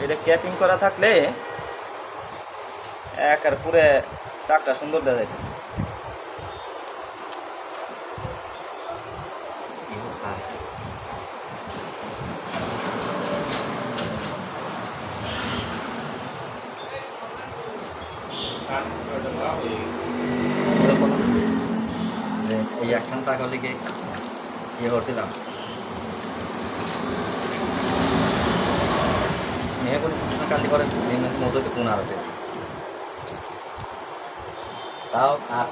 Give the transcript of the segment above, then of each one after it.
এটা ক্যাপিং করা থাকলে একার পুরে চাকটা সুন্দর দেখা যেত। এই একখান টাকা লিখে ইয়ে করছিলাম মেয়ে করে কালি করে মধ্যে কোন আরবে তাও আর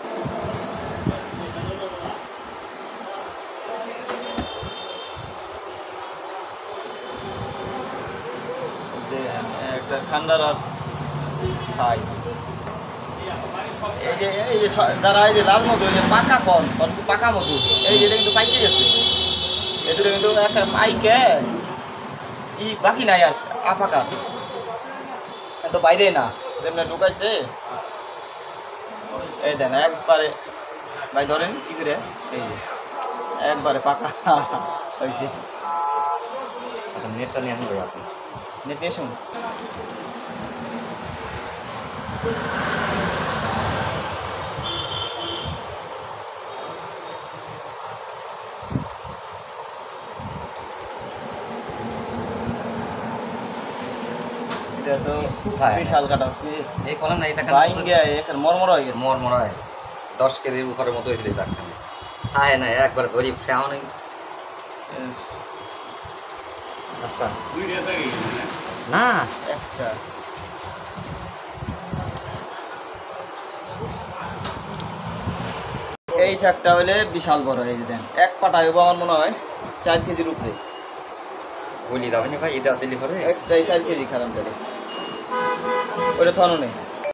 একটা ঠান্ডার সাইজ এই যে যারা এই যে লাল মধু এই যে পাকা কন পাকা মধু এই যেটা কিন্তু পাইকে গেছে এগুলো কিন্তু একটা পাইকে ই বাকি নাই আর আপাকা তো বাইরে না যেমন ঢুকাইছে এই দেন একবারে ভাই ধরেন কি করে এই যে একবারে পাকা হয়েছে। নেটটা নিয়ে আসুন আপনি নেট নিয়ে শুন এটা তো বিশাল কাটা এই কলম নাই দেখেন মরমর হয়ে গেছে মরমর হয় 10 কেজির উপরের মতো হয়েছিল দেখেন তাই না একবার ধরি ফেও নেই। আচ্ছা না একটা এই শাকটা হইলে বিশাল বড় এই যে দেন এক পাটা হইব আমার মনে হয় 4 কেজির উপরে বলি দাও ভাই এটা দিলি পরে একটাই 4 কেজি খারাপ করে ওটা থনো নেই।